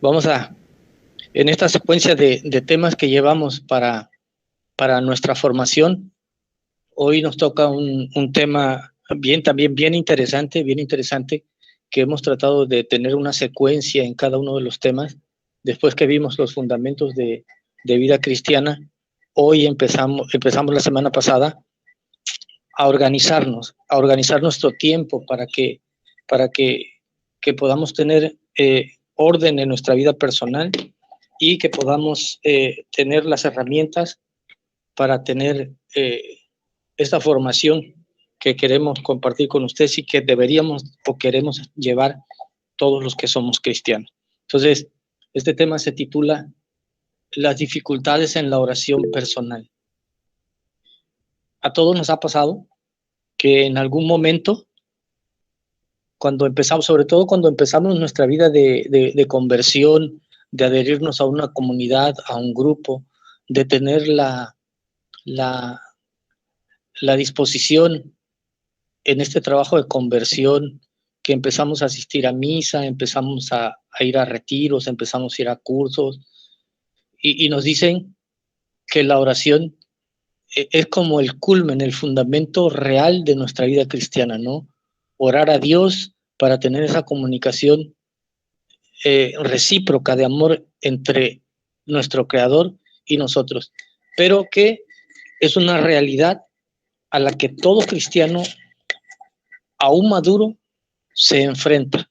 Vamos en esta secuencia de temas que llevamos para nuestra formación, hoy nos toca un tema también bien interesante, que hemos tratado de tener una secuencia en cada uno de los temas. Después que vimos los fundamentos de vida cristiana, hoy empezamos la semana pasada a organizar nuestro tiempo para que podamos tener orden en nuestra vida personal y que podamos tener las herramientas para tener esta formación que queremos compartir con ustedes y que deberíamos o queremos llevar todos los que somos cristianos. Entonces, este tema se titula Las dificultades en la oración personal. A todos nos ha pasado que en algún momento, cuando empezamos, sobre todo cuando empezamos nuestra vida de conversión, de adherirnos a una comunidad, a un grupo, de tener la disposición en este trabajo de conversión, que empezamos a asistir a misa, empezamos a ir a retiros, empezamos a ir a cursos, y nos dicen que la oración es como el culmen, el fundamento real de nuestra vida cristiana, ¿no? Orar a Dios para tener esa comunicación recíproca de amor entre nuestro Creador y nosotros, pero que es una realidad a la que todo cristiano, aún maduro, se enfrenta.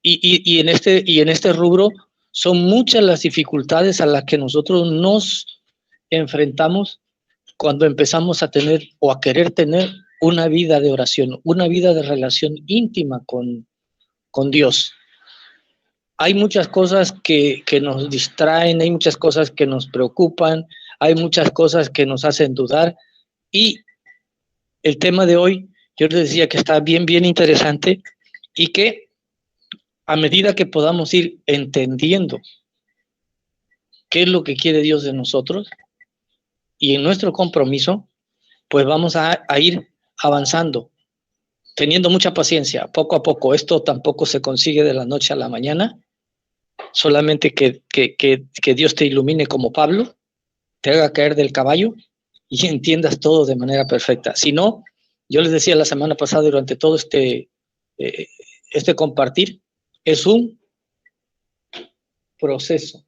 Y en este rubro son muchas las dificultades a las que nosotros nos enfrentamos cuando empezamos a tener o a querer tener una vida de oración, una vida de relación íntima con Dios. Hay muchas cosas que nos distraen, hay muchas cosas que nos preocupan, hay muchas cosas que nos hacen dudar, y el tema de hoy, yo les decía que está bien interesante, y que a medida que podamos ir entendiendo qué es lo que quiere Dios de nosotros y en nuestro compromiso, pues vamos a ir avanzando, teniendo mucha paciencia, poco a poco. Esto tampoco se consigue de la noche a la mañana, solamente que Dios te ilumine como Pablo, te haga caer del caballo y entiendas todo de manera perfecta. Si no, yo les decía la semana pasada, durante todo este compartir, es un proceso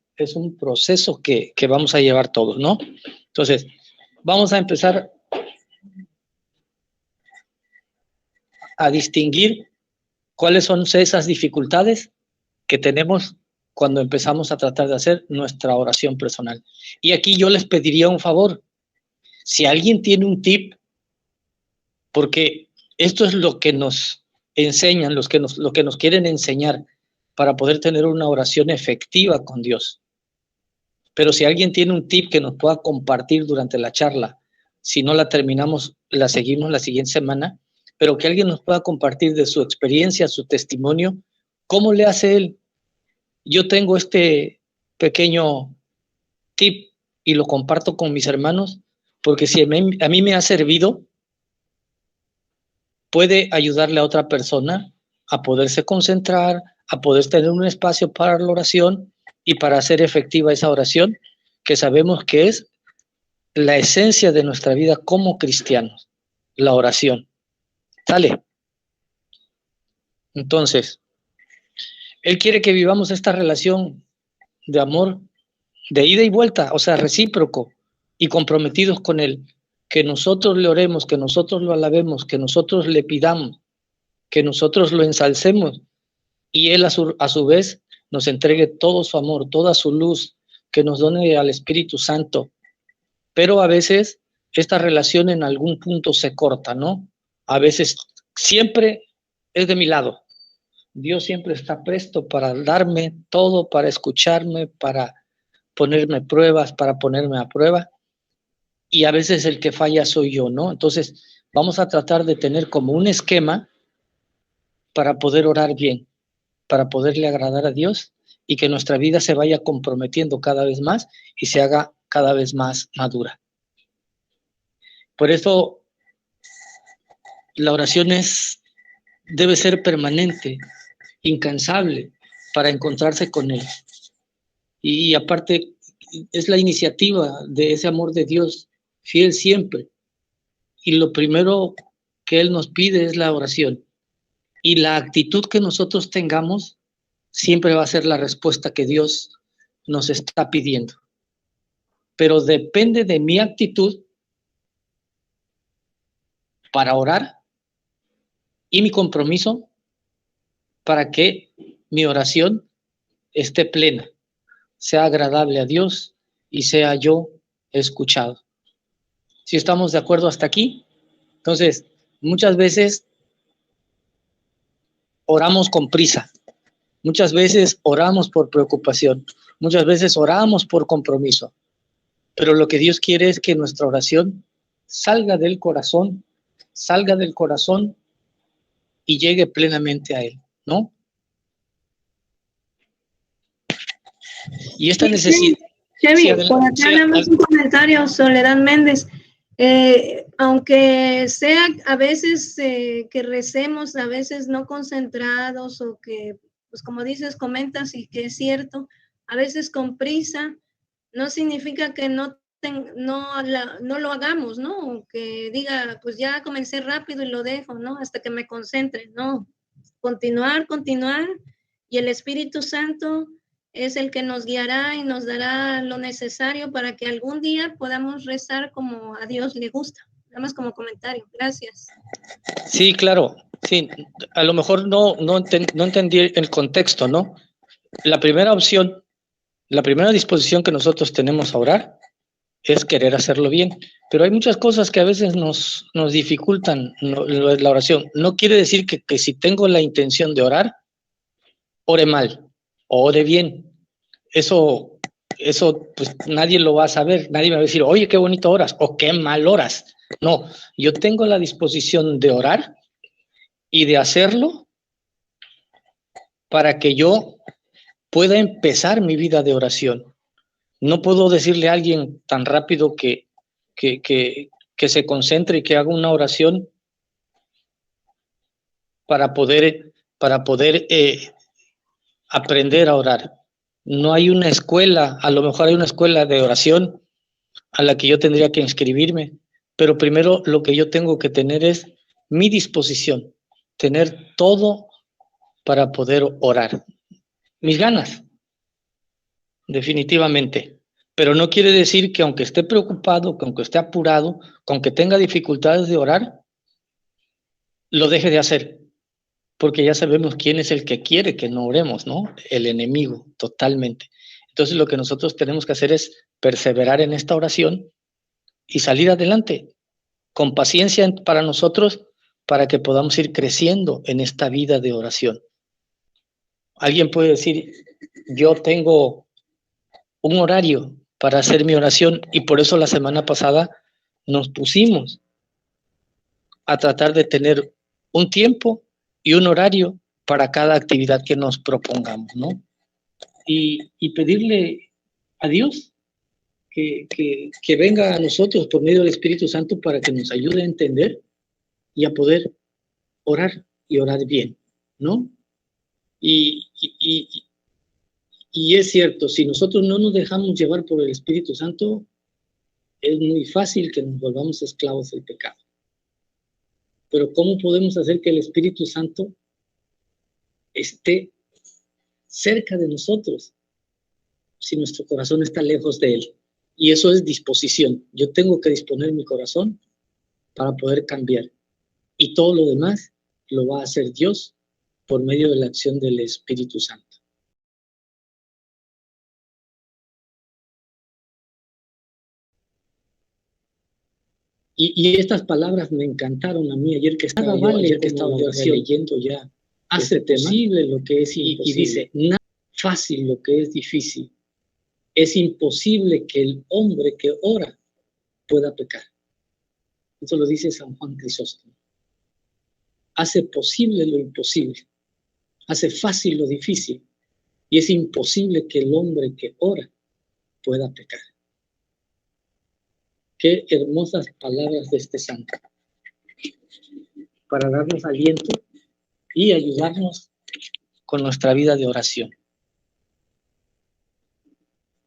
que vamos a llevar todos, ¿no? Entonces, vamos a empezar a distinguir cuáles son esas dificultades que tenemos cuando empezamos a tratar de hacer nuestra oración personal. Y aquí yo les pediría un favor. Si alguien tiene un tip, porque esto es lo que nos enseñan, lo que nos quieren enseñar para poder tener una oración efectiva con Dios. Pero si alguien tiene un tip que nos pueda compartir durante la charla, si no la terminamos, la seguimos la siguiente semana, pero que alguien nos pueda compartir de su experiencia, su testimonio, ¿cómo le hace él? Yo tengo este pequeño tip y lo comparto con mis hermanos, porque si a mí me ha servido, puede ayudarle a otra persona a poderse concentrar, a poder tener un espacio para la oración y para hacer efectiva esa oración, que sabemos que es la esencia de nuestra vida como cristianos, la oración. ¿Sale? Entonces, Él quiere que vivamos esta relación de amor, de ida y vuelta, o sea, recíproco y comprometidos con Él. Que nosotros le oremos, que nosotros lo alabemos, que nosotros le pidamos, que nosotros lo ensalcemos y Él a su vez nos entregue todo su amor, toda su luz, que nos done al Espíritu Santo. Pero a veces esta relación en algún punto se corta, ¿no? A veces siempre es de mi lado. Dios siempre está presto para darme todo, para escucharme, para ponerme pruebas, para ponerme a prueba. Y a veces el que falla soy yo, ¿no? Entonces vamos a tratar de tener como un esquema para poder orar bien, para poderle agradar a Dios y que nuestra vida se vaya comprometiendo cada vez más y se haga cada vez más madura. Por eso la oración debe ser permanente, incansable, para encontrarse con Él. Y aparte, es la iniciativa de ese amor de Dios, fiel siempre. Y lo primero que Él nos pide es la oración. Y la actitud que nosotros tengamos siempre va a ser la respuesta que Dios nos está pidiendo. Pero depende de mi actitud para orar y mi compromiso para que mi oración esté plena, sea agradable a Dios y sea yo escuchado. ¿Sí estamos de acuerdo hasta aquí? Entonces, muchas veces oramos con prisa, muchas veces oramos por preocupación, muchas veces oramos por compromiso, pero lo que Dios quiere es que nuestra oración salga del corazón y llegue plenamente a Él, ¿no? Y esta necesidad... Chevy, por acá nada más un comentario, Soledad Méndez. Aunque sea a veces que recemos, a veces no concentrados o que, pues como dices, comentas y que es cierto, a veces con prisa, no significa que no lo hagamos, ¿no? Que diga, pues ya comencé rápido y lo dejo, ¿no? Hasta que me concentre, ¿no? Continuar, y el Espíritu Santo es el que nos guiará y nos dará lo necesario para que algún día podamos rezar como a Dios le gusta. Nada más como comentario. Gracias. Sí, claro. Sí, a lo mejor no entendí el contexto, ¿no? La primera opción, la primera disposición que nosotros tenemos a orar es querer hacerlo bien. Pero hay muchas cosas que a veces nos dificultan la oración. No quiere decir que si tengo la intención de orar, ore mal o ore bien. Eso pues nadie lo va a saber, nadie me va a decir, oye, qué bonito oras o qué mal oras. No, yo tengo la disposición de orar y de hacerlo para que yo pueda empezar mi vida de oración. No puedo decirle a alguien tan rápido que se concentre y que haga una oración para poder aprender a orar. No hay una escuela, a lo mejor hay una escuela de oración a la que yo tendría que inscribirme, pero primero lo que yo tengo que tener es mi disposición, tener todo para poder orar. Mis ganas, definitivamente, pero no quiere decir que aunque esté preocupado, que aunque esté apurado, que aunque tenga dificultades de orar, lo deje de hacer, porque ya sabemos quién es el que quiere que no oremos, ¿no? El enemigo, totalmente. Entonces lo que nosotros tenemos que hacer es perseverar en esta oración y salir adelante con paciencia para nosotros, para que podamos ir creciendo en esta vida de oración. Alguien puede decir, yo tengo un horario para hacer mi oración y por eso la semana pasada nos pusimos a tratar de tener un tiempo y un horario para cada actividad que nos propongamos, ¿no? Y pedirle a Dios que venga a nosotros por medio del Espíritu Santo para que nos ayude a entender y a poder orar y orar bien, ¿no? Y es cierto, si nosotros no nos dejamos llevar por el Espíritu Santo, es muy fácil que nos volvamos esclavos del pecado. Pero ¿cómo podemos hacer que el Espíritu Santo esté cerca de nosotros si nuestro corazón está lejos de Él? Y eso es disposición. Yo tengo que disponer mi corazón para poder cambiar. Y todo lo demás lo va a hacer Dios por medio de la acción del Espíritu Santo. Y estas palabras me encantaron a mí ayer que estaba leyendo ya hace posible lo que es imposible. Y dice, nada fácil lo que es difícil. Es imposible que el hombre que ora pueda pecar. Eso lo dice San Juan Crisóstomo. Hace posible lo imposible. Hace fácil lo difícil. Y es imposible que el hombre que ora pueda pecar. Qué hermosas palabras de este santo. Para darnos aliento y ayudarnos con nuestra vida de oración.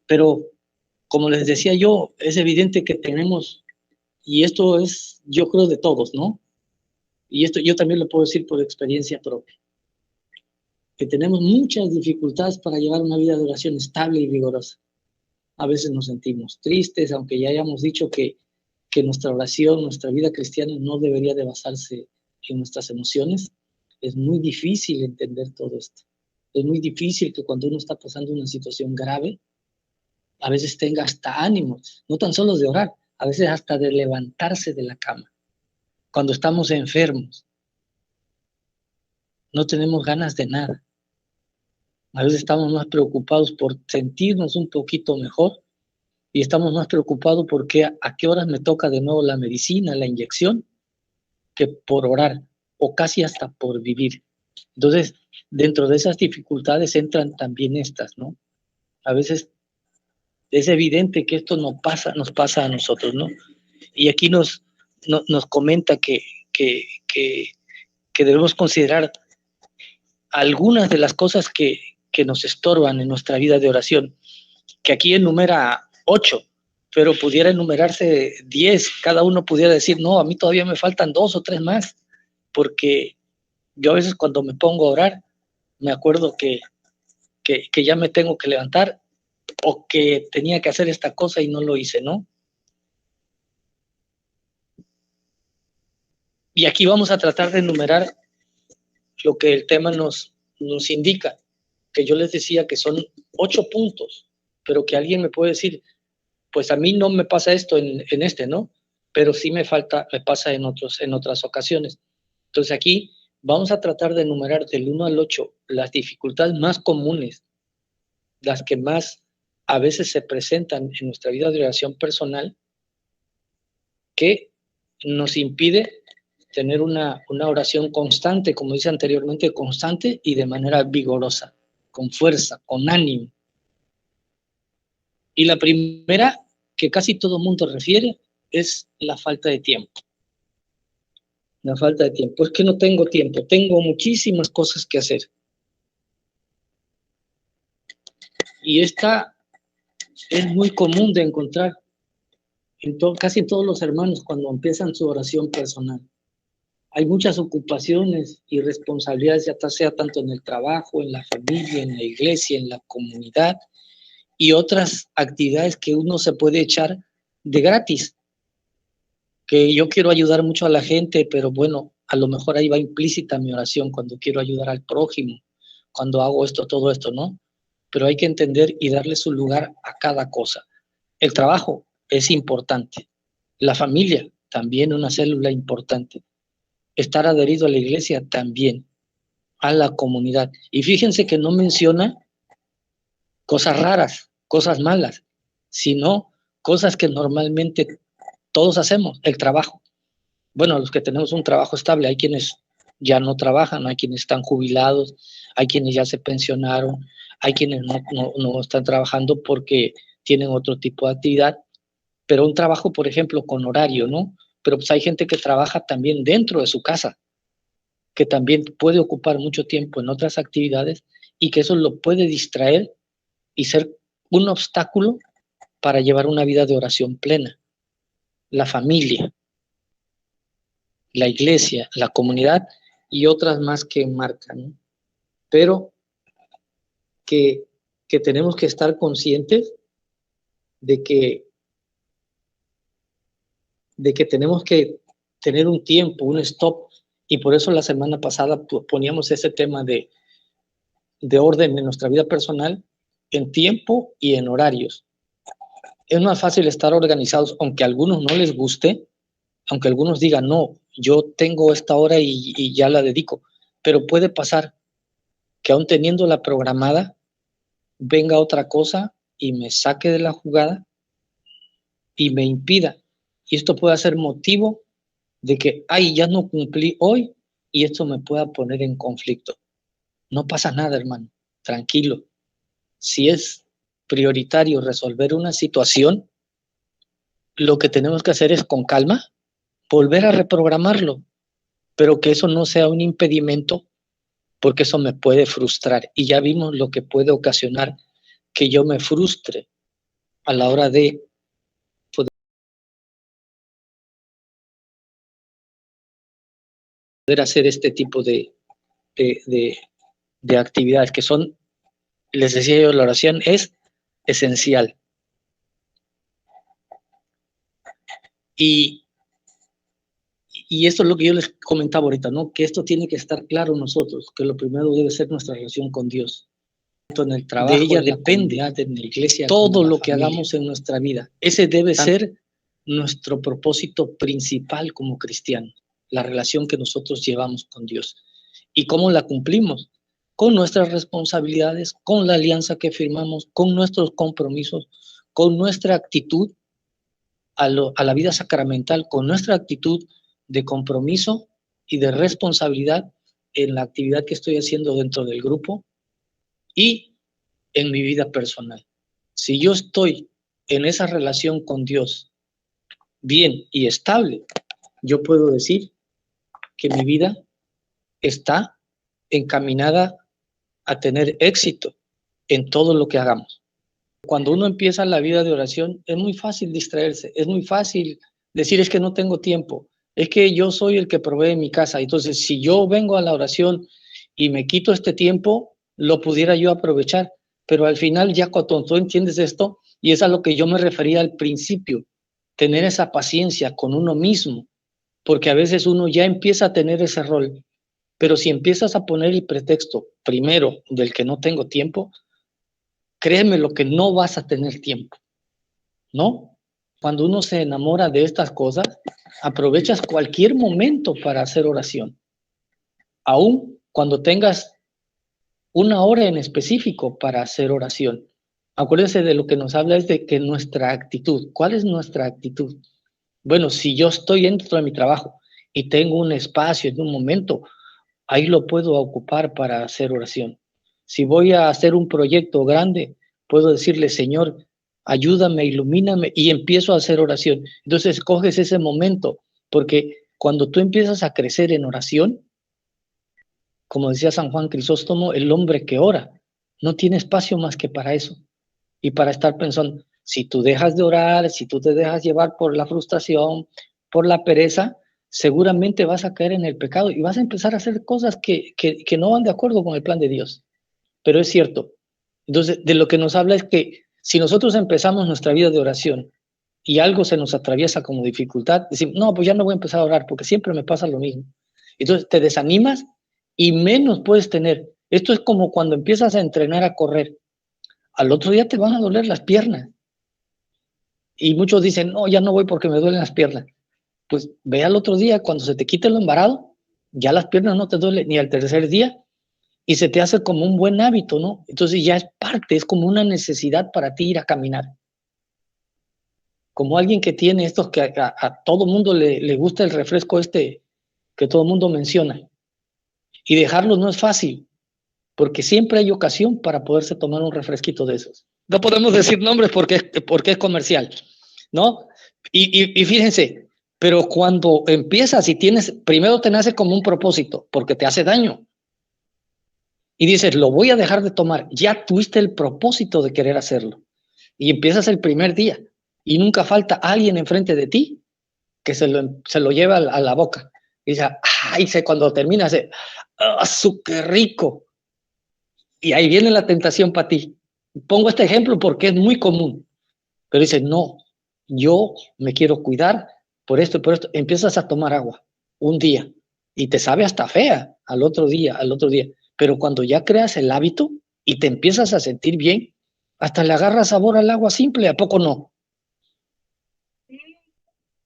Pero, como les decía yo, es evidente que tenemos, y esto es, yo creo, de todos, ¿no? Y esto yo también lo puedo decir por experiencia propia, que tenemos muchas dificultades para llevar una vida de oración estable y vigorosa. A veces nos sentimos tristes, aunque ya hayamos dicho que nuestra oración, nuestra vida cristiana no debería de basarse en nuestras emociones. Es muy difícil entender todo esto. Es muy difícil que cuando uno está pasando una situación grave, a veces tenga hasta ánimos, no tan solo de orar, a veces hasta de levantarse de la cama. Cuando estamos enfermos, no tenemos ganas de nada. A veces estamos más preocupados por sentirnos un poquito mejor y estamos más preocupados por a qué horas me toca de nuevo la medicina, la inyección, que por orar o casi hasta por vivir. Entonces, dentro de esas dificultades entran también estas, ¿no? A veces es evidente que esto nos pasa a nosotros, ¿no? Y aquí nos comenta que debemos considerar algunas de las cosas que nos estorban en nuestra vida de oración, que aquí enumera 8, pero pudiera enumerarse 10, cada uno pudiera decir, no, a mí todavía me faltan 2 o 3 más, porque yo a veces cuando me pongo a orar, me acuerdo que ya me tengo que levantar o que tenía que hacer esta cosa y no lo hice, ¿no? Y aquí vamos a tratar de enumerar lo que el tema nos indica, que yo les decía que son 8 puntos, pero que alguien me puede decir, pues a mí no me pasa esto en este, ¿no? Pero sí me pasa en otras ocasiones. Entonces aquí vamos a tratar de enumerar del 1 al 8 las dificultades más comunes, las que más a veces se presentan en nuestra vida de oración personal, que nos impide tener una oración constante, como dice anteriormente, constante y de manera vigorosa, con fuerza, con ánimo. Y la primera, que casi todo mundo refiere, es la falta de tiempo. La falta de tiempo. Es que no tengo tiempo, tengo muchísimas cosas que hacer. Y esta es muy común de encontrar casi en todos los hermanos cuando empiezan su oración personal. Hay muchas ocupaciones y responsabilidades, ya sea tanto en el trabajo, en la familia, en la iglesia, en la comunidad, y otras actividades que uno se puede echar de gratis. Que yo quiero ayudar mucho a la gente, pero bueno, a lo mejor ahí va implícita mi oración cuando quiero ayudar al prójimo, cuando hago esto, todo esto, ¿no? Pero hay que entender y darle su lugar a cada cosa. El trabajo es importante. La familia, también una célula importante. Estar adherido a la iglesia también, a la comunidad. Y fíjense que no menciona cosas raras, cosas malas, sino cosas que normalmente todos hacemos, el trabajo. Bueno, los que tenemos un trabajo estable, hay quienes ya no trabajan, hay quienes están jubilados, hay quienes ya se pensionaron, hay quienes no están trabajando porque tienen otro tipo de actividad, pero un trabajo, por ejemplo, con horario, ¿no? Pero pues hay gente que trabaja también dentro de su casa, que también puede ocupar mucho tiempo en otras actividades y que eso lo puede distraer y ser un obstáculo para llevar una vida de oración plena. La familia, la iglesia, la comunidad y otras más que marcan, ¿no? Pero que tenemos que estar conscientes de que tenemos que tener un tiempo, un stop, y por eso la semana pasada poníamos ese tema de orden en nuestra vida personal, en tiempo y en horarios. Es más fácil estar organizados, aunque a algunos no les guste, aunque algunos digan, no, yo tengo esta hora y ya la dedico, pero puede pasar que aún teniéndola programada, venga otra cosa y me saque de la jugada y me impida. Y esto puede ser motivo de que, ay, ya no cumplí hoy y esto me pueda poner en conflicto. No pasa nada, hermano, tranquilo. Si es prioritario resolver una situación, lo que tenemos que hacer es con calma volver a reprogramarlo, pero que eso no sea un impedimento, porque eso me puede frustrar. Y ya vimos lo que puede ocasionar que yo me frustre a la hora de poder hacer este tipo de actividades que son, les decía yo, la oración es esencial. Y esto es lo que yo les comentaba ahorita, ¿no? Que esto tiene que estar claro en nosotros, que lo primero debe ser nuestra relación con Dios. En el trabajo, de ella depende en la iglesia, todo lo que hagamos en nuestra vida. Ese debe ser nuestro propósito principal como cristianos, la relación que nosotros llevamos con Dios. ¿Y cómo la cumplimos? Con nuestras responsabilidades, con la alianza que firmamos, con nuestros compromisos, con nuestra actitud a la vida sacramental, con nuestra actitud de compromiso y de responsabilidad en la actividad que estoy haciendo dentro del grupo y en mi vida personal. Si yo estoy en esa relación con Dios bien y estable, yo puedo decir que mi vida está encaminada a tener éxito en todo lo que hagamos. Cuando uno empieza la vida de oración, es muy fácil distraerse, es muy fácil decir es que no tengo tiempo, es que yo soy el que provee mi casa. Entonces, si yo vengo a la oración y me quito este tiempo, lo pudiera yo aprovechar. Pero al final, ya cuando tú entiendes esto, y es a lo que yo me refería al principio, tener esa paciencia con uno mismo, porque a veces uno ya empieza a tener ese rol, pero si empiezas a poner el pretexto primero del que no tengo tiempo, créeme lo que no vas a tener tiempo, ¿no? Cuando uno se enamora de estas cosas, aprovechas cualquier momento para hacer oración, aún cuando tengas una hora en específico para hacer oración. Acuérdense de lo que nos habla es de que nuestra actitud, ¿cuál es nuestra actitud? Bueno, si yo estoy dentro de mi trabajo y tengo un espacio en un momento, ahí lo puedo ocupar para hacer oración. Si voy a hacer un proyecto grande, puedo decirle, Señor, ayúdame, ilumíname, y empiezo a hacer oración. Entonces, coges ese momento, porque cuando tú empiezas a crecer en oración, como decía San Juan Crisóstomo, el hombre que ora no tiene espacio más que para eso. Y para estar pensando, si tú dejas de orar, si tú te dejas llevar por la frustración, por la pereza, seguramente vas a caer en el pecado y vas a empezar a hacer cosas que no van de acuerdo con el plan de Dios. Pero es cierto. Entonces, de lo que nos habla es que si nosotros empezamos nuestra vida de oración y algo se nos atraviesa como dificultad, decimos, no, pues ya no voy a empezar a orar porque siempre me pasa lo mismo. Entonces, te desanimas y menos puedes tener. Esto es como cuando empiezas a entrenar a correr. Al otro día te van a doler las piernas. Y muchos dicen, no, ya no voy porque me duelen las piernas. Pues ve al otro día, cuando se te quite lo embarado, ya las piernas no te duelen ni al tercer día y se te hace como un buen hábito, ¿no? Entonces ya es parte, es como una necesidad para ti ir a caminar. Como alguien que tiene estos que a todo mundo le gusta el refresco este que todo mundo menciona. Y dejarlos no es fácil, porque siempre hay ocasión para poderse tomar un refresquito de esos. No podemos decir nombres porque es comercial, ¿no? Y fíjense, pero cuando empiezas y tienes, primero te nace como un propósito, porque te hace daño. Y dices, lo voy a dejar de tomar. Ya tuviste el propósito de querer hacerlo. Y empiezas el primer día. Y nunca falta alguien enfrente de ti que se lo lleva a la boca. Y dice, ay, cuando termina, dice, qué rico. Y ahí viene la tentación para ti. Pongo este ejemplo porque es muy común. Pero dices, no, yo me quiero cuidar por esto y por esto. Empiezas a tomar agua un día y te sabe hasta fea al otro día. Pero cuando ya creas el hábito y te empiezas a sentir bien, hasta le agarras sabor al agua simple, ¿a poco no?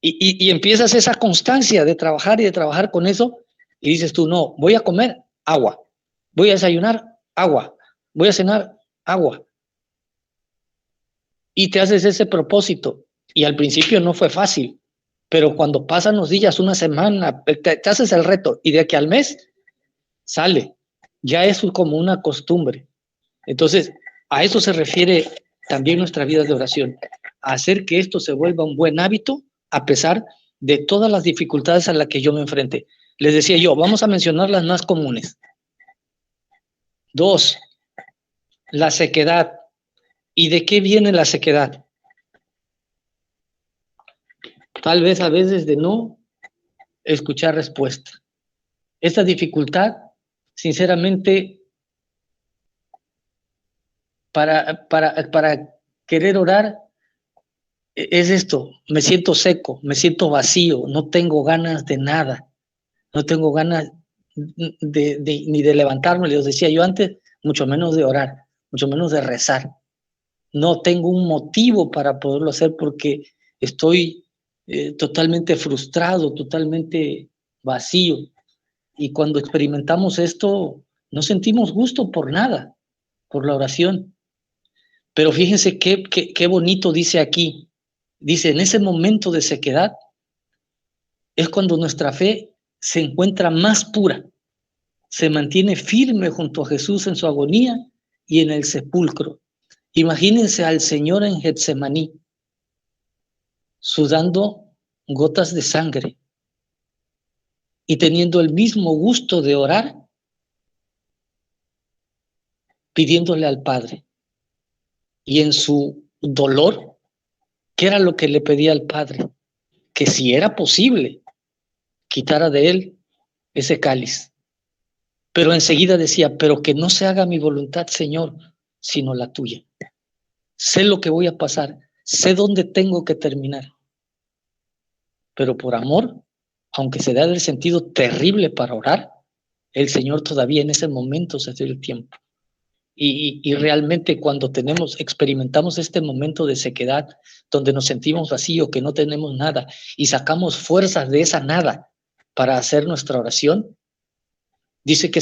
Y empiezas esa constancia de trabajar con eso y dices tú, no, voy a comer agua, voy a desayunar agua, voy a cenar agua. Y te haces ese propósito. Y al principio no fue fácil, pero cuando pasan los días, una semana, te haces el reto y de aquí al mes sale. Ya es como una costumbre. Entonces, a eso se refiere también nuestra vida de oración, a hacer que esto se vuelva un buen hábito a pesar de todas las dificultades a las que yo me enfrenté. Les decía yo, vamos a mencionar las más comunes. 2, la sequedad. ¿Y de qué viene la sequedad? tal vez a veces de no escuchar respuesta. Esta dificultad, sinceramente, para querer orar, es esto: me siento seco, me siento vacío, no tengo ganas de nada, no tengo ganas ni de levantarme, les decía yo antes, mucho menos de orar, mucho menos de rezar. No tengo un motivo para poderlo hacer porque estoy totalmente frustrado, totalmente vacío. Y cuando experimentamos esto, no sentimos gusto por nada, por la oración. Pero fíjense qué bonito dice aquí. Dice, en ese momento de sequedad es cuando nuestra fe se encuentra más pura, se mantiene firme junto a Jesús en su agonía y en el sepulcro. Imagínense al Señor en Getsemaní, sudando gotas de sangre y teniendo el mismo gusto de orar, pidiéndole al Padre. Y en su dolor, ¿qué era lo que le pedía al Padre? Que si era posible, quitara de él ese cáliz. Pero enseguida decía, pero que no se haga mi voluntad, Señor, sino la tuya. Sé lo que voy a pasar, sé dónde tengo que terminar. Pero por amor, aunque se da el sentido terrible para orar, el Señor todavía en ese momento se dio el tiempo. Y realmente cuando experimentamos este momento de sequedad, donde nos sentimos vacíos, que no tenemos nada, y sacamos fuerzas de esa nada para hacer nuestra oración, dice que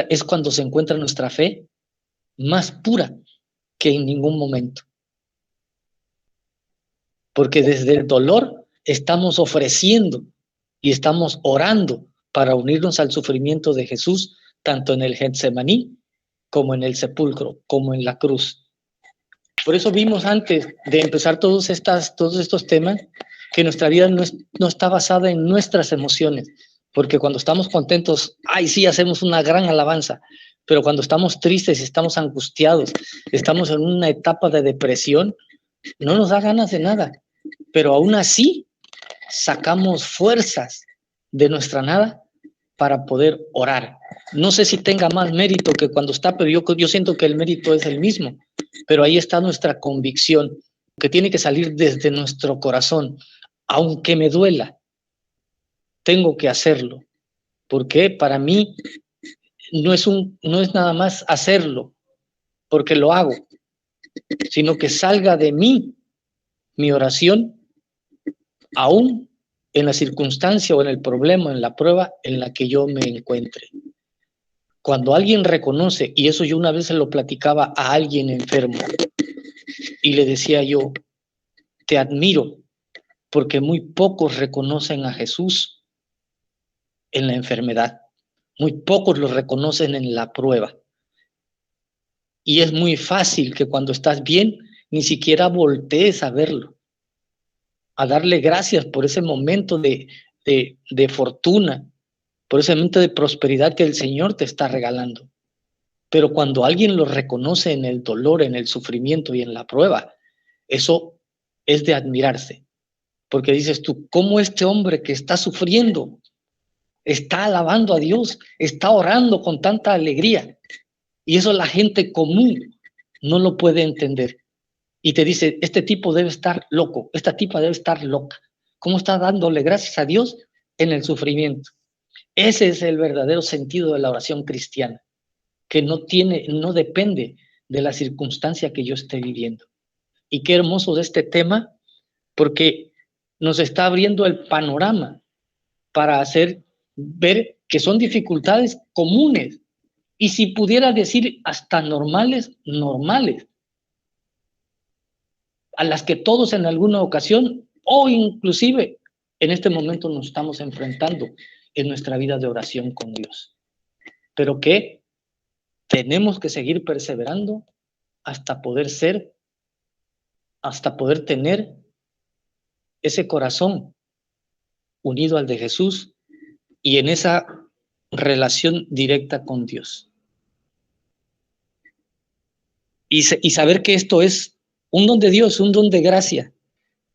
es cuando se encuentra nuestra fe más pura que en ningún momento. Porque desde el dolor estamos ofreciendo y estamos orando para unirnos al sufrimiento de Jesús, tanto en el Getsemaní como en el sepulcro, como en la cruz. Por eso vimos antes de empezar todos estos temas que nuestra vida no está basada en nuestras emociones, porque cuando estamos contentos, ¡ay, sí, hacemos una gran alabanza! Pero cuando estamos tristes, estamos angustiados, estamos en una etapa de depresión, no nos da ganas de nada, pero aún así sacamos fuerzas de nuestra nada para poder orar. No sé si tenga más mérito que cuando está, pero yo siento que el mérito es el mismo, pero ahí está nuestra convicción, que tiene que salir desde nuestro corazón. Aunque me duela, tengo que hacerlo, porque para mí no es nada más hacerlo, porque lo hago, sino que salga de mí mi oración, aún en la circunstancia o en el problema, en la prueba en la que yo me encuentre. Cuando alguien reconoce, y eso yo una vez se lo platicaba a alguien enfermo, y le decía yo, te admiro, porque muy pocos reconocen a Jesús en la enfermedad, muy pocos lo reconocen en la prueba. Y es muy fácil que cuando estás bien, ni siquiera voltees a verlo, a darle gracias por ese momento de fortuna, por ese momento de prosperidad que el Señor te está regalando. Pero cuando alguien lo reconoce en el dolor, en el sufrimiento y en la prueba, eso es de admirarse. Porque dices tú, ¿cómo este hombre que está sufriendo está alabando a Dios, está orando con tanta alegría? Y eso la gente común no lo puede entender. Y te dice, este tipo debe estar loco, esta tipa debe estar loca. ¿Cómo está dándole gracias a Dios en el sufrimiento? Ese es el verdadero sentido de la oración cristiana, que no depende de la circunstancia que yo esté viviendo. Y qué hermoso de este tema, porque nos está abriendo el panorama para hacer ver que son dificultades comunes, y si pudiera decir hasta normales, a las que todos en alguna ocasión o inclusive en este momento nos estamos enfrentando en nuestra vida de oración con Dios. Pero que tenemos que seguir perseverando hasta poder tener ese corazón unido al de Jesús y en esa relación directa con Dios. Y saber que esto es un don de Dios, un don de gracia,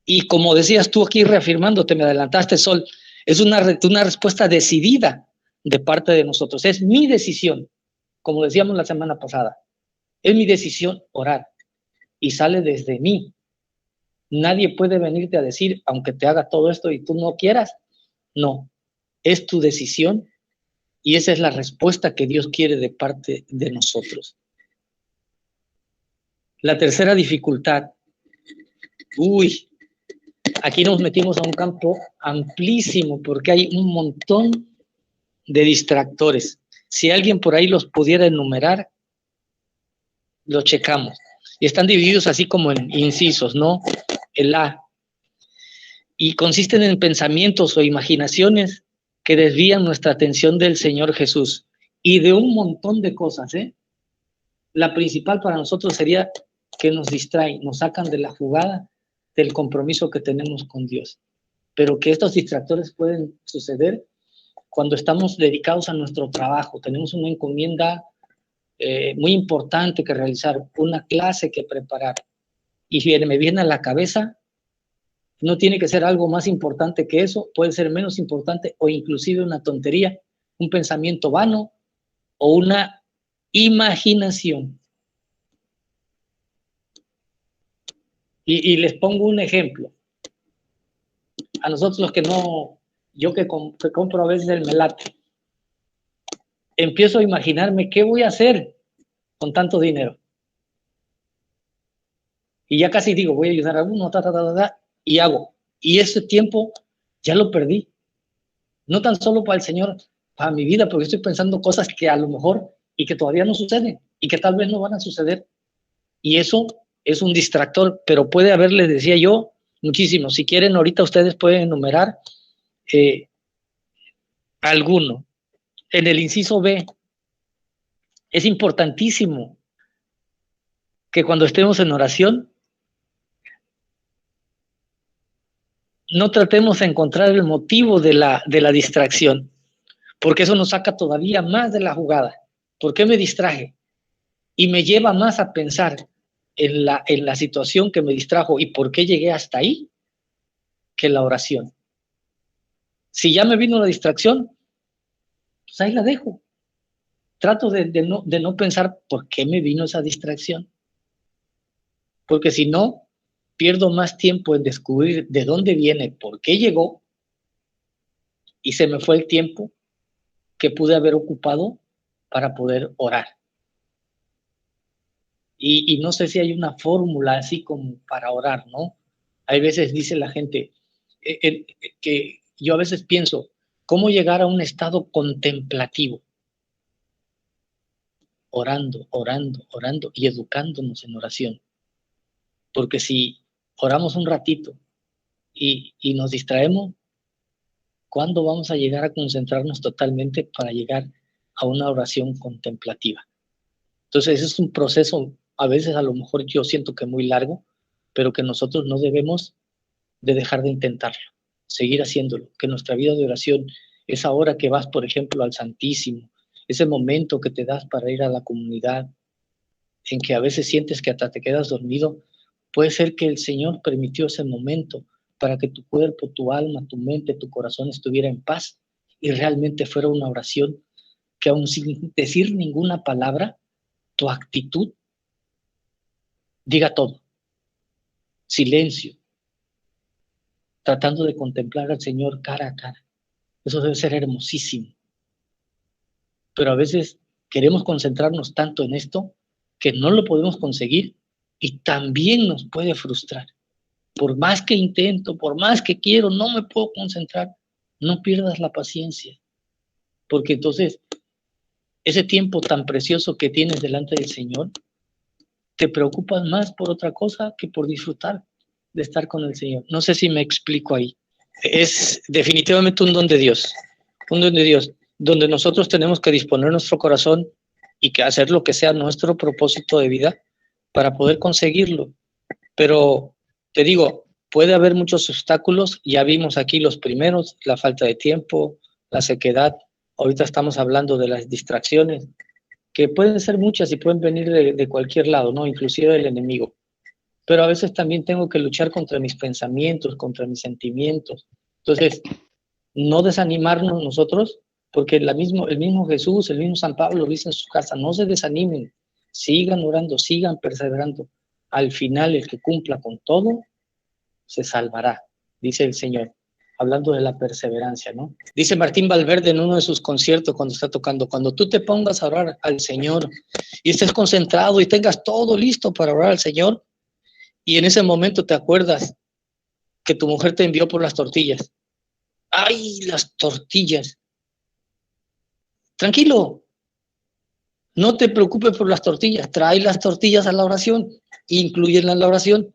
Y como decías tú aquí reafirmándote, me adelantaste, Sol, es una respuesta decidida de parte de nosotros. Es mi decisión, como decíamos la semana pasada, es mi decisión orar y sale desde mí. Nadie puede venirte a decir, aunque te haga todo esto y tú no quieras, no, es tu decisión y esa es la respuesta que Dios quiere de parte de nosotros. La tercera dificultad, aquí nos metimos a un campo amplísimo porque hay un montón de distractores. Si alguien por ahí los pudiera enumerar, lo checamos. Y están divididos así como en incisos, ¿no? El A. Y consisten en pensamientos o imaginaciones que desvían nuestra atención del Señor Jesús y de un montón de cosas, ¿eh? La principal para nosotros sería que nos distraen, nos sacan de la jugada del compromiso que tenemos con Dios. Pero que estos distractores pueden suceder cuando estamos dedicados a nuestro trabajo, tenemos una encomienda muy importante que realizar, una clase que preparar, y me viene a la cabeza, no tiene que ser algo más importante que eso, puede ser menos importante o inclusive una tontería, un pensamiento vano o una imaginación. Y les pongo un ejemplo. A nosotros los que no, yo que compro a veces el melate, empiezo a imaginarme qué voy a hacer con tanto dinero. Y ya casi digo, voy a ayudar a uno, y hago. Y ese tiempo ya lo perdí. No tan solo para el Señor, para mi vida, porque estoy pensando cosas que a lo mejor y que todavía no suceden y que tal vez no van a suceder. Y eso es un distractor, pero puede haber, les decía yo, muchísimo. Si quieren, ahorita ustedes pueden enumerar alguno. En el inciso B, es importantísimo que cuando estemos en oración, no tratemos de encontrar el motivo de la distracción, porque eso nos saca todavía más de la jugada. ¿Por qué me distraje? Y me lleva más a pensar en la situación que me distrajo y por qué llegué hasta ahí, que la oración. Si ya me vino la distracción, pues ahí la dejo. Trato de no pensar por qué me vino esa distracción. Porque si no, pierdo más tiempo en descubrir de dónde viene, por qué llegó, y se me fue el tiempo que pude haber ocupado para poder orar. Y no sé si hay una fórmula así como para orar, ¿no? Hay veces dice la gente que yo a veces pienso, ¿cómo llegar a un estado contemplativo? Orando, orando, orando y educándonos en oración. Porque si oramos un ratito y nos distraemos, ¿cuándo vamos a llegar a concentrarnos totalmente para llegar a una oración contemplativa? Entonces, es un proceso, a veces a lo mejor yo siento que muy largo, pero que nosotros no debemos de dejar de intentarlo, seguir haciéndolo, que nuestra vida de oración, esa hora que vas, por ejemplo, al Santísimo, ese momento que te das para ir a la comunidad, en que a veces sientes que hasta te quedas dormido, puede ser que el Señor permitió ese momento para que tu cuerpo, tu alma, tu mente, tu corazón estuviera en paz y realmente fuera una oración que aun sin decir ninguna palabra, tu actitud diga todo. Silencio, tratando de contemplar al Señor cara a cara. Eso debe ser hermosísimo. Pero a veces queremos concentrarnos tanto en esto que no lo podemos conseguir y también nos puede frustrar. Por más que intento, por más que quiero, no me puedo concentrar. No pierdas la paciencia, porque entonces ese tiempo tan precioso que tienes delante del Señor, te preocupas más por otra cosa que por disfrutar de estar con el Señor. No sé si me explico ahí. Es definitivamente un don de Dios, donde nosotros tenemos que disponer nuestro corazón y que hacer lo que sea nuestro propósito de vida para poder conseguirlo. Pero te digo, puede haber muchos obstáculos, ya vimos aquí los primeros, la falta de tiempo, la sequedad, ahorita estamos hablando de las distracciones, que pueden ser muchas y pueden venir de cualquier lado, ¿no? Inclusive del enemigo. pero a veces también tengo que luchar contra mis pensamientos, contra mis sentimientos. Entonces, no desanimarnos nosotros, porque el mismo Jesús, el mismo San Pablo dice en su casa, no se desanimen, sigan orando, sigan perseverando. Al final, el que cumpla con todo, se salvará, dice el Señor, hablando de la perseverancia, ¿no? Dice Martín Valverde en uno de sus conciertos cuando está tocando, cuando tú te pongas a orar al Señor y estés concentrado y tengas todo listo para orar al Señor, y en ese momento te acuerdas que tu mujer te envió por las tortillas. ¡Ay, las tortillas! Tranquilo, no te preocupes por las tortillas, trae las tortillas a la oración, inclúyelas en la oración,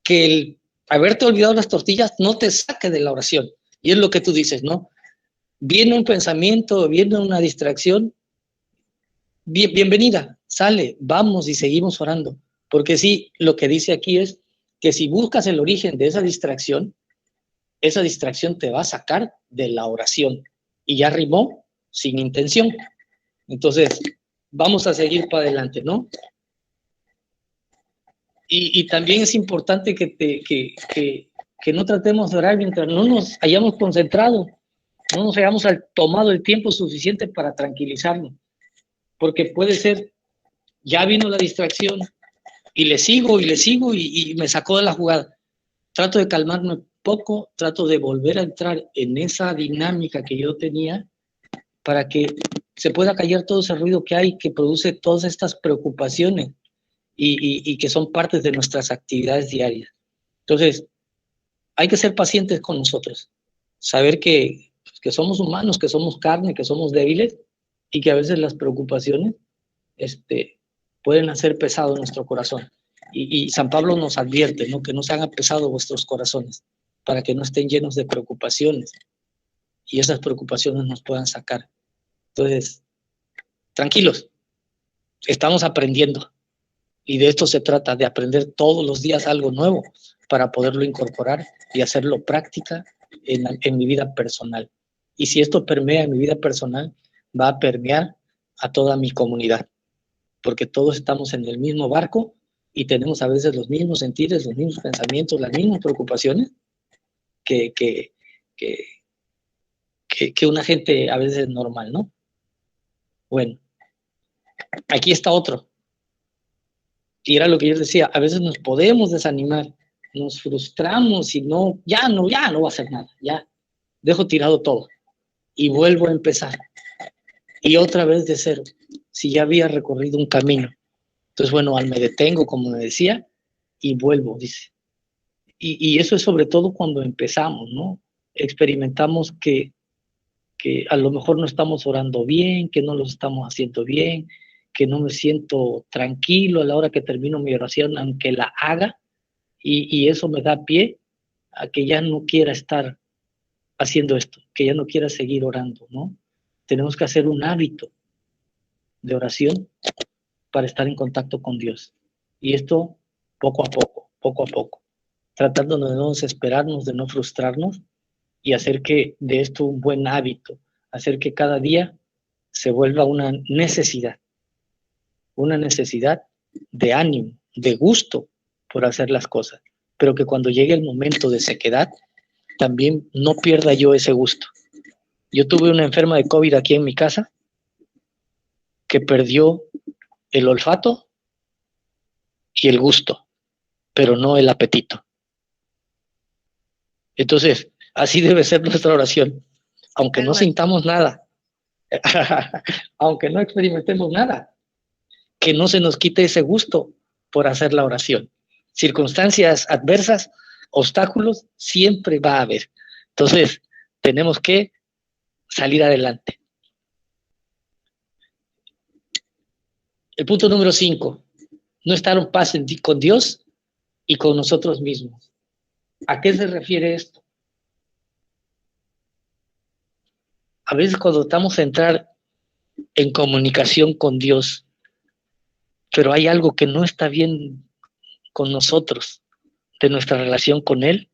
que el haberte olvidado las tortillas no te saque de la oración. Y es lo que tú dices, ¿no? Viene un pensamiento, viene una distracción, bienvenida, sale, vamos y seguimos orando. Porque sí, lo que dice aquí es que si buscas el origen de esa distracción te va a sacar de la oración. Y ya rimó sin intención. Entonces, vamos a seguir para adelante, ¿no? Y también es importante que no tratemos de orar mientras no nos hayamos concentrado, no nos hayamos tomado el tiempo suficiente para tranquilizarnos. Porque puede ser, ya vino la distracción y le sigo y me sacó de la jugada. Trato de calmarme poco, trato de volver a entrar en esa dinámica que yo tenía para que se pueda callar todo ese ruido que hay, que produce todas estas preocupaciones y que son partes de nuestras actividades diarias. Entonces, hay que ser pacientes con nosotros, saber que somos humanos, que somos carne, que somos débiles y que a veces las preocupaciones pueden hacer pesado nuestro corazón. Y San Pablo nos advierte, ¿no? Que no se hagan pesados vuestros corazones, para que no estén llenos de preocupaciones y esas preocupaciones nos puedan sacar. Entonces, tranquilos, estamos aprendiendo y de esto se trata, de aprender todos los días algo nuevo para poderlo incorporar y hacerlo práctica en mi vida personal. Y si esto permea en mi vida personal, va a permear a toda mi comunidad, porque todos estamos en el mismo barco y tenemos a veces los mismos sentires, los mismos pensamientos, las mismas preocupaciones que una gente a veces normal, ¿no? Bueno, aquí está otro. Y era lo que yo decía, a veces nos podemos desanimar, nos frustramos y ya no va a hacer nada, ya dejo tirado todo y vuelvo a empezar. Y otra vez de cero, si ya había recorrido un camino. Entonces, bueno, me detengo, como me decía, y vuelvo, dice. Y eso es sobre todo cuando empezamos, ¿no? Experimentamos que a lo mejor no estamos orando bien, que no lo estamos haciendo bien, que no me siento tranquilo a la hora que termino mi oración, aunque la haga, y eso me da pie a que ya no quiera estar haciendo esto, que ya no quiera seguir orando, ¿no? Tenemos que hacer un hábito de oración para estar en contacto con Dios. Y esto poco a poco, tratando de no desesperarnos, de no frustrarnos y hacer que de esto un buen hábito, hacer que cada día se vuelva una necesidad de ánimo, de gusto por hacer las cosas, pero que cuando llegue el momento de sequedad, también no pierda yo ese gusto. Yo tuve una enferma de COVID aquí en mi casa que perdió el olfato y el gusto, pero no el apetito. Entonces, así debe ser nuestra oración, aunque no sintamos nada, aunque no experimentemos nada, que no se nos quite ese gusto por hacer la oración. Circunstancias adversas, obstáculos, siempre va a haber. Entonces, tenemos que salir adelante. El punto número 5, no estar en paz con Dios y con nosotros mismos. ¿A qué se refiere esto? A veces cuando estamos a entrar en comunicación con Dios, pero hay algo que no está bien con nosotros, de nuestra relación con Él,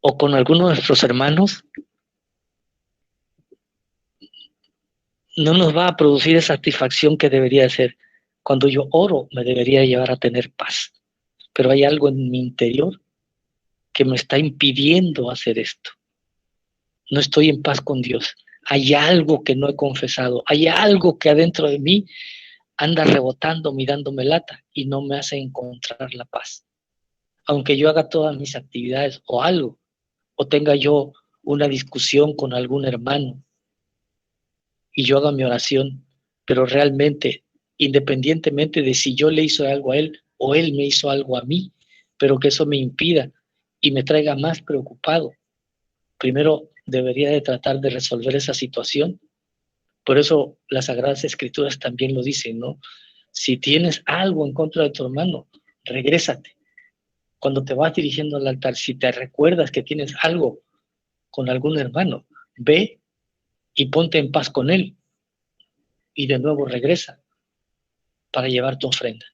o con alguno de nuestros hermanos, no nos va a producir esa satisfacción que debería ser. Cuando yo oro, me debería llevar a tener paz. pero hay algo en mi interior que me está impidiendo hacer esto. No estoy en paz con Dios. Hay algo que no he confesado. Hay algo que adentro de mí anda rebotando, mirándome lata y no me hace encontrar la paz. Aunque yo haga todas mis actividades o algo, o tenga yo una discusión con algún hermano y yo haga mi oración, pero realmente, independientemente de si yo le hice algo a él o él me hizo algo a mí, pero que eso me impida y me traiga más preocupado, primero debería de tratar de resolver esa situación. Por eso las Sagradas Escrituras también lo dicen, ¿no? Si tienes algo en contra de tu hermano, regrésate. Cuando te vas dirigiendo al altar, si te recuerdas que tienes algo con algún hermano, ve y ponte en paz con él. Y de nuevo regresa para llevar tu ofrenda.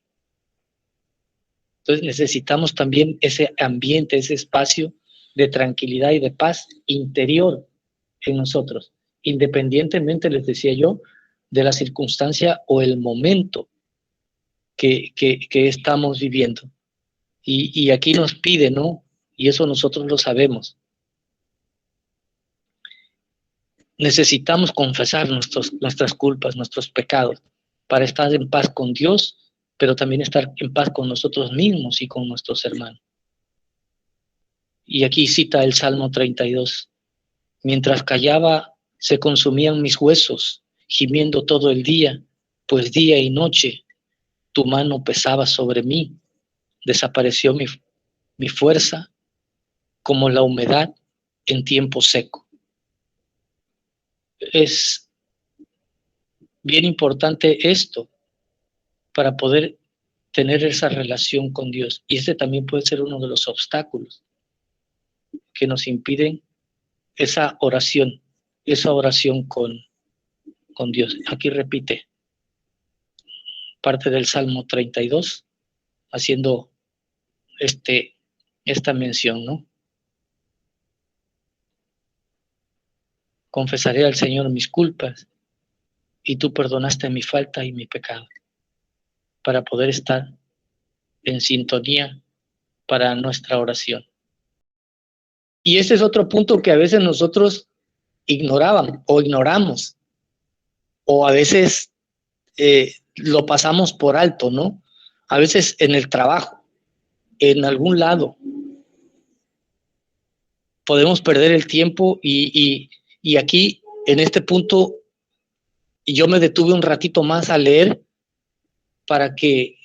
Entonces necesitamos también ese ambiente, ese espacio de tranquilidad y de paz interior en nosotros, independientemente, les decía yo, de la circunstancia o el momento que estamos viviendo. Y aquí nos pide, ¿no? Y eso nosotros lo sabemos. Necesitamos confesar nuestras culpas, nuestros pecados, para estar en paz con Dios, pero también estar en paz con nosotros mismos y con nuestros hermanos. Y aquí cita el Salmo 32. Mientras callaba, se consumían mis huesos, gimiendo todo el día, pues día y noche tu mano pesaba sobre mí. Desapareció mi fuerza como la humedad en tiempo seco. Es bien importante esto para poder tener esa relación con Dios. Y ese también puede ser uno de los obstáculos que nos impiden esa oración con Dios. Aquí repite parte del Salmo 32, haciendo esta mención, ¿no? Confesaré al Señor mis culpas y tú perdonaste mi falta y mi pecado, para poder estar en sintonía para nuestra oración. Y ese es otro punto que a veces nosotros ignoramos, o a veces lo pasamos por alto, ¿no? A veces en el trabajo, en algún lado, podemos perder el tiempo y aquí, en este punto, yo me detuve un ratito más a leer para que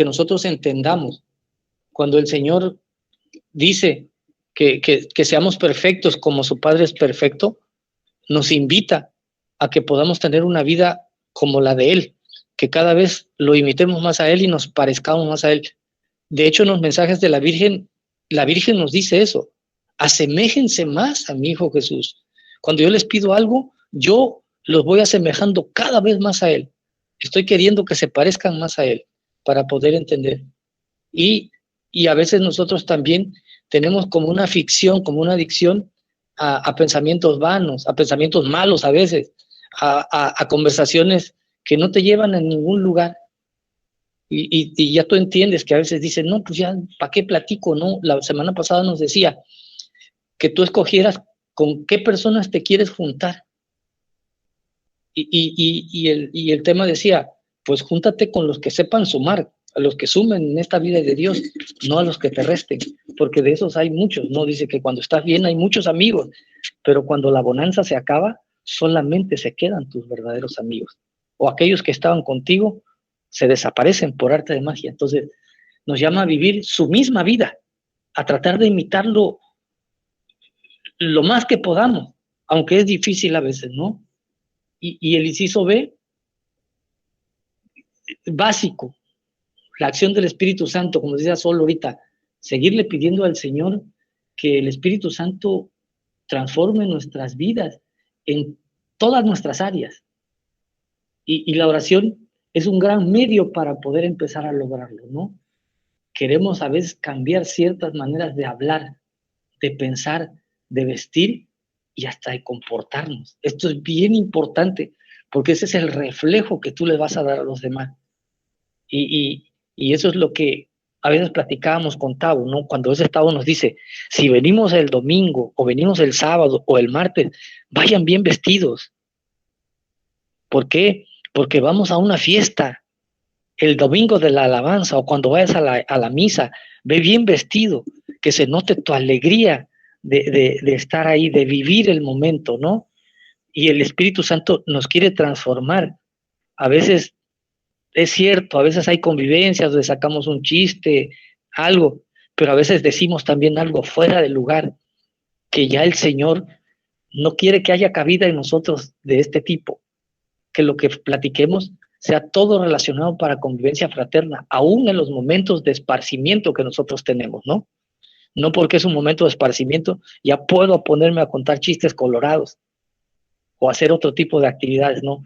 nosotros entendamos. Cuando el Señor dice que seamos perfectos como su Padre es perfecto, nos invita a que podamos tener una vida como la de Él, que cada vez lo imitemos más a Él y nos parezcamos más a Él. De hecho, en los mensajes de la Virgen nos dice eso: aseméjense más a mi Hijo Jesús. Cuando yo les pido algo, yo los voy asemejando cada vez más a Él. Estoy queriendo que se parezcan más a Él para poder entender. Y a veces nosotros también tenemos como una ficción, como una adicción a pensamientos vanos, a pensamientos malos a veces, a conversaciones que no te llevan a ningún lugar. Y ya tú entiendes que a veces dicen, no, pues ya, ¿para qué platico? No, la semana pasada nos decía que tú escogieras con qué personas te quieres juntar. Y el tema decía, pues júntate con los que sepan sumar, a los que sumen en esta vida de Dios, no a los que te resten, porque de esos hay muchos, ¿no? Dice que cuando estás bien hay muchos amigos, pero cuando la bonanza se acaba, solamente se quedan tus verdaderos amigos, o aquellos que estaban contigo se desaparecen por arte de magia. Entonces nos llama a vivir su misma vida, a tratar de imitarlo lo más que podamos, aunque es difícil a veces, ¿no? Y el inciso B, básico, la acción del Espíritu Santo, como decía Sol ahorita, seguirle pidiendo al Señor que el Espíritu Santo transforme nuestras vidas en todas nuestras áreas. Y la oración es un gran medio para poder empezar a lograrlo, ¿no? Queremos a veces cambiar ciertas maneras de hablar, de pensar, de vestir y hasta de comportarnos. Esto es bien importante porque ese es el reflejo que tú le vas a dar a los demás. Y Y eso es lo que a veces platicábamos con Tavo, ¿no? Cuando ese Tavo nos dice, si venimos el domingo o venimos el sábado o el martes, vayan bien vestidos. ¿Por qué? Porque vamos a una fiesta. El domingo de la alabanza o cuando vayas a la misa, ve bien vestido, que se note tu alegría de estar ahí, de vivir el momento, ¿no? Y el Espíritu Santo nos quiere transformar. A veces es cierto, a veces hay convivencias donde sacamos un chiste, algo, pero a veces decimos también algo fuera del lugar, que ya el Señor no quiere que haya cabida en nosotros de este tipo, que lo que platiquemos sea todo relacionado para convivencia fraterna, aún en los momentos de esparcimiento que nosotros tenemos, ¿no? No porque es un momento de esparcimiento, ya puedo ponerme a contar chistes colorados o hacer otro tipo de actividades, ¿no?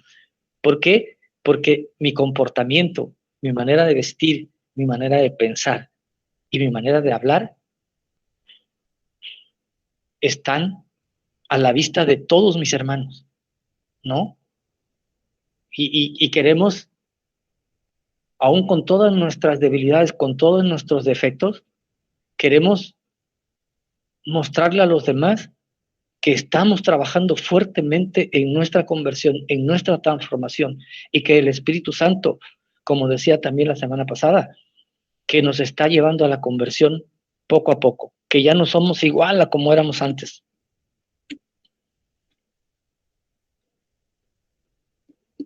¿Por qué? Porque mi comportamiento, mi manera de vestir, mi manera de pensar y mi manera de hablar están a la vista de todos mis hermanos, ¿no? Y queremos, aún con todas nuestras debilidades, con todos nuestros defectos, queremos mostrarle a los demás que estamos trabajando fuertemente en nuestra conversión, en nuestra transformación, y que el Espíritu Santo, como decía también la semana pasada, que nos está llevando a la conversión poco a poco, que ya no somos igual a como éramos antes.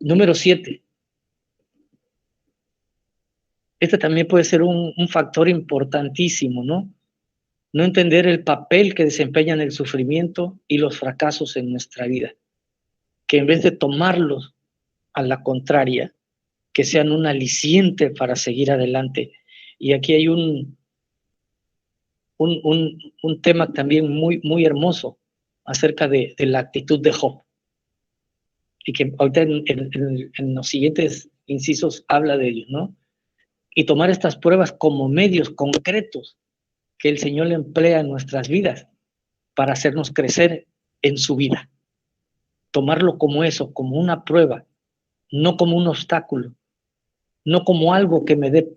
Número 7. Este también puede ser un factor importantísimo, ¿no? No entender el papel que desempeñan el sufrimiento y los fracasos en nuestra vida. Que en vez de tomarlos a la contraria, que sean un aliciente para seguir adelante. Y aquí hay un tema también muy hermoso acerca de la actitud de Job. Y que ahorita en los siguientes incisos habla de ello, ¿no? Y tomar estas pruebas como medios concretos que el Señor le emplea en nuestras vidas para hacernos crecer en su vida. Tomarlo como eso, como una prueba, no como un obstáculo, no como algo que me dé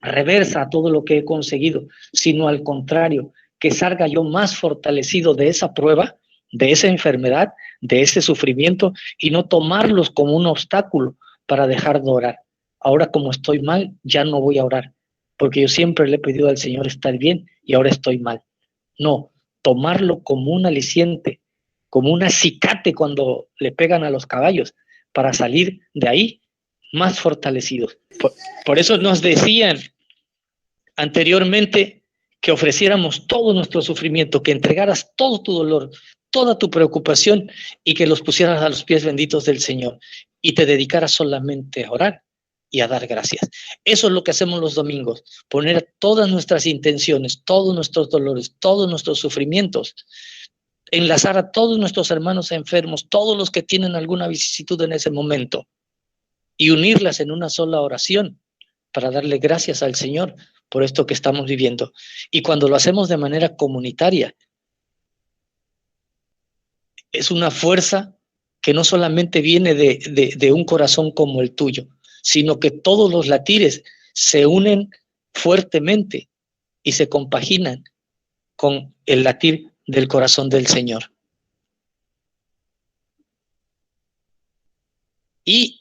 reversa a todo lo que he conseguido, sino al contrario, que salga yo más fortalecido de esa prueba, de esa enfermedad, de ese sufrimiento, y no tomarlos como un obstáculo para dejar de orar. Ahora como estoy mal, ya no voy a orar, porque yo siempre le he pedido al Señor estar bien y ahora estoy mal. No, tomarlo como un aliciente, como un acicate cuando le pegan a los caballos, para salir de ahí más fortalecidos. Por eso nos decían anteriormente que ofreciéramos todo nuestro sufrimiento, que entregaras todo tu dolor, toda tu preocupación y que los pusieras a los pies benditos del Señor y te dedicaras solamente a orar y a dar gracias. Eso es lo que hacemos los domingos, poner todas nuestras intenciones, todos nuestros dolores, todos nuestros sufrimientos, enlazar a todos nuestros hermanos enfermos, todos los que tienen alguna vicisitud en ese momento, y unirlas en una sola oración para darle gracias al Señor por esto que estamos viviendo. Y cuando lo hacemos de manera comunitaria, es una fuerza que no solamente viene de un corazón como el tuyo, sino que todos los latires se unen fuertemente y se compaginan con el latir del corazón del Señor. Y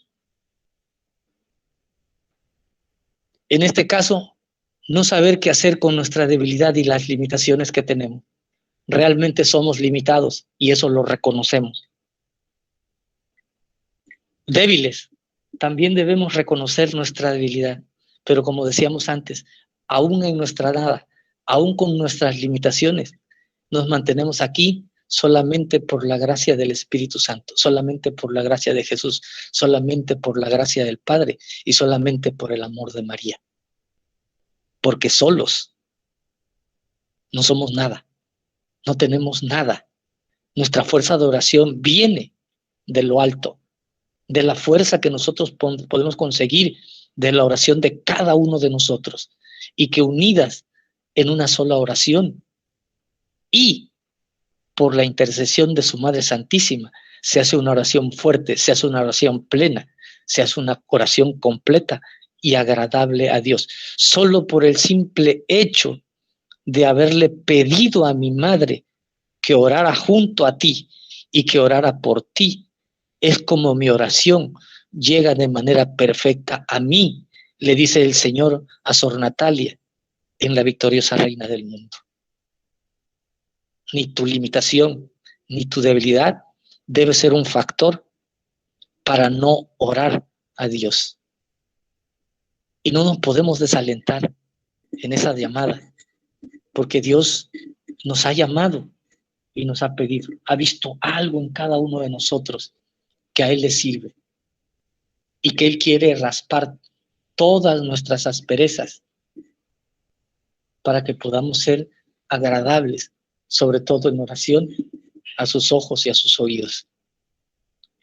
en este caso, no saber qué hacer con nuestra debilidad y las limitaciones que tenemos. Realmente somos limitados y eso lo reconocemos. Débiles, también debemos reconocer nuestra debilidad, pero como decíamos antes, aún en nuestra nada, aún con nuestras limitaciones, nos mantenemos aquí solamente por la gracia del Espíritu Santo, solamente por la gracia de Jesús, solamente por la gracia del Padre y solamente por el amor de María. Porque solos no somos nada, no tenemos nada. Nuestra fuerza de oración viene de lo alto, de la fuerza que nosotros podemos conseguir de la oración de cada uno de nosotros, y que unidas en una sola oración y por la intercesión de su Madre Santísima, se hace una oración fuerte, se hace una oración plena, se hace una oración completa y agradable a Dios. Solo por el simple hecho de haberle pedido a mi madre que orara junto a ti y que orara por ti, es como mi oración llega de manera perfecta a mí, le dice el Señor a Sor Natalia en la victoriosa Reina del Mundo. Ni tu limitación, ni tu debilidad debe ser un factor para no orar a Dios. Y no nos podemos desalentar en esa llamada, porque Dios nos ha llamado y nos ha pedido, ha visto algo en cada uno de nosotros que a Él le sirve y que Él quiere raspar todas nuestras asperezas para que podamos ser agradables, sobre todo en oración, a sus ojos y a sus oídos.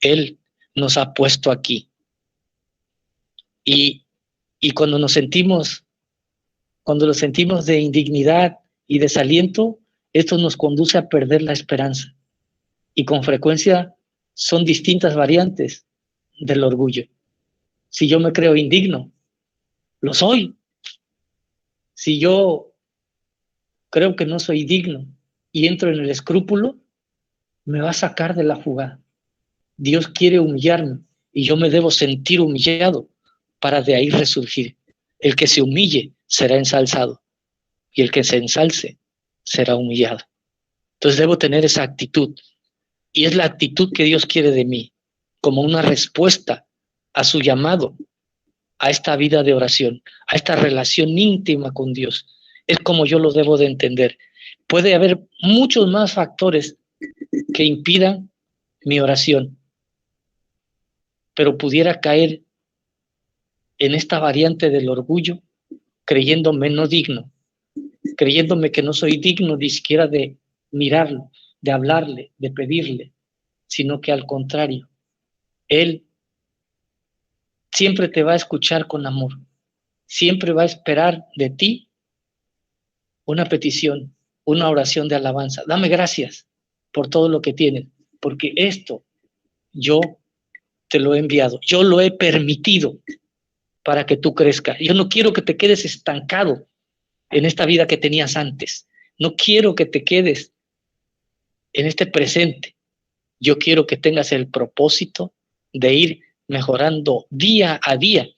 Él nos ha puesto aquí. Y cuando nos sentimos de indignidad y desaliento, esto nos conduce a perder la esperanza. Y con frecuencia son distintas variantes del orgullo. Si yo me creo indigno, lo soy. Si yo creo que no soy digno y entro en el escrúpulo, me va a sacar de la jugada. Dios quiere humillarme y yo me debo sentir humillado para de ahí resurgir. El que se humille será ensalzado y el que se ensalce será humillado. Entonces debo tener esa actitud y es la actitud que Dios quiere de mí como una respuesta a su llamado, a esta vida de oración, a esta relación íntima con Dios. Es como yo lo debo de entender. Puede haber muchos más factores que impidan mi oración, pero pudiera caer en esta variante del orgullo, creyéndome no digno, creyéndome que no soy digno ni siquiera de mirarlo, de hablarle, de pedirle, sino que al contrario, Él siempre te va a escuchar con amor, siempre va a esperar de ti una petición, una oración de alabanza. Dame gracias por todo lo que tienes, porque esto yo te lo he enviado, yo lo he permitido para que tú crezcas. Yo no quiero que te quedes estancado en esta vida que tenías antes. No quiero que te quedes en este presente. Yo quiero que tengas el propósito de ir mejorando día a día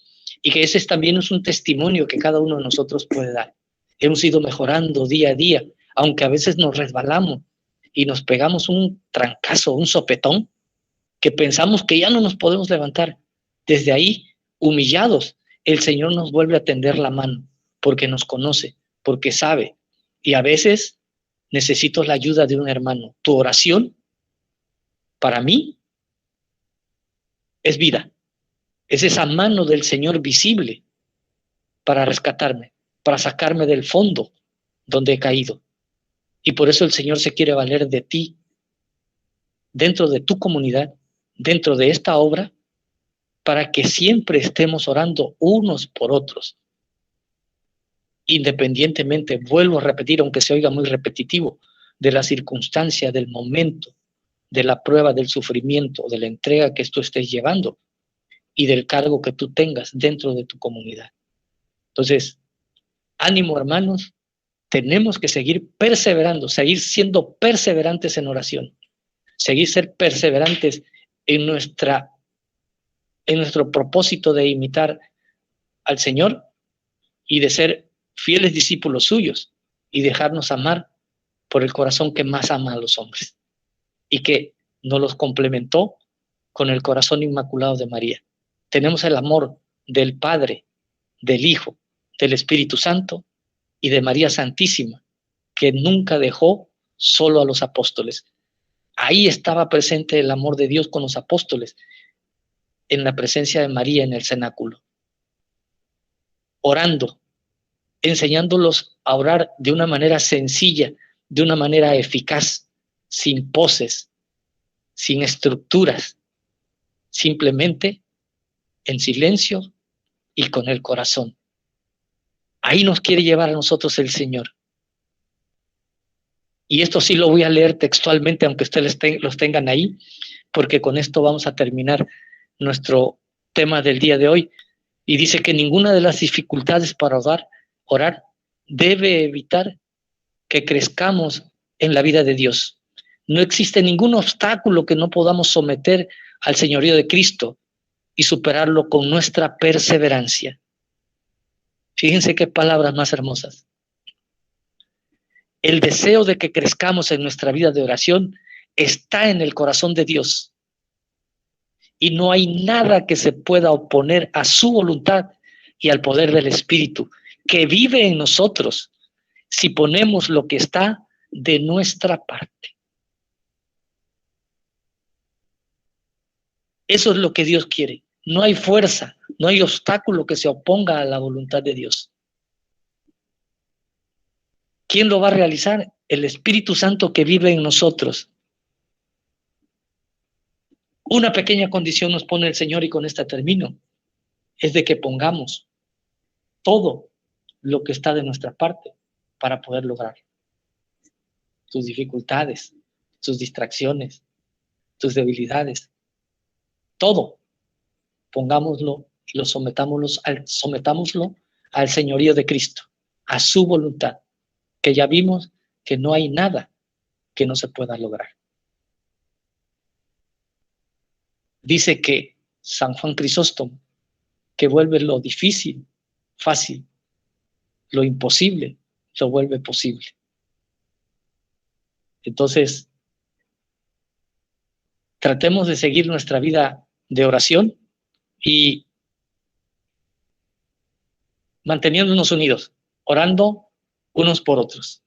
y que ese también es un testimonio que cada uno de nosotros puede dar. Hemos ido mejorando día a día, aunque a veces nos resbalamos y nos pegamos un trancazo, un sopetón, que pensamos que ya no nos podemos levantar. Desde ahí, humillados, el Señor nos vuelve a tender la mano, porque nos conoce, porque sabe. Y a veces necesito la ayuda de un hermano. Tu oración, para mí, es vida. Es esa mano del Señor visible para rescatarme, para sacarme del fondo donde he caído. Y por eso el Señor se quiere valer de ti, dentro de tu comunidad, dentro de esta obra, para que siempre estemos orando unos por otros. Independientemente, vuelvo a repetir, aunque se oiga muy repetitivo, de la circunstancia, del momento, de la prueba, del sufrimiento, de la entrega que tú estés llevando y del cargo que tú tengas dentro de tu comunidad. Entonces, ánimo, hermanos, tenemos que seguir perseverando, seguir siendo perseverantes en oración, seguir ser perseverantes en nuestro propósito de imitar al Señor y de ser fieles discípulos suyos y dejarnos amar por el corazón que más ama a los hombres y que nos los complementó con el corazón inmaculado de María. Tenemos el amor del Padre, del Hijo, del Espíritu Santo y de María Santísima, que nunca dejó solo a los apóstoles. Ahí estaba presente el amor de Dios con los apóstoles, en la presencia de María en el cenáculo, orando, enseñándolos a orar de una manera sencilla, de una manera eficaz, sin poses, sin estructuras, simplemente en silencio y con el corazón. Ahí nos quiere llevar a nosotros el Señor. Y esto sí lo voy a leer textualmente, aunque ustedes los tengan ahí, porque con esto vamos a terminar nuestro tema del día de hoy. Y dice que ninguna de las dificultades para orar debe evitar que crezcamos en la vida de Dios. No existe ningún obstáculo que no podamos someter al señorío de Cristo y superarlo con nuestra perseverancia. Fíjense qué palabras más hermosas. El deseo de que crezcamos en nuestra vida de oración está en el corazón de Dios. Y no hay nada que se pueda oponer a su voluntad y al poder del Espíritu que vive en nosotros si ponemos lo que está de nuestra parte. Eso es lo que Dios quiere. No hay fuerza, no hay obstáculo que se oponga a la voluntad de Dios. ¿Quién lo va a realizar? El Espíritu Santo que vive en nosotros. Una pequeña condición nos pone el Señor, y con esta termino, es de que pongamos todo lo que está de nuestra parte para poder lograr. Tus dificultades, tus distracciones, tus debilidades, todo, pongámoslo y lo sometámoslo al señorío de Cristo, a su voluntad, que ya vimos que no hay nada que no se pueda lograr. Dice que San Juan Crisóstomo, que vuelve lo difícil fácil, lo imposible lo vuelve posible. Entonces, tratemos de seguir nuestra vida de oración y manteniéndonos unidos, orando unos por otros.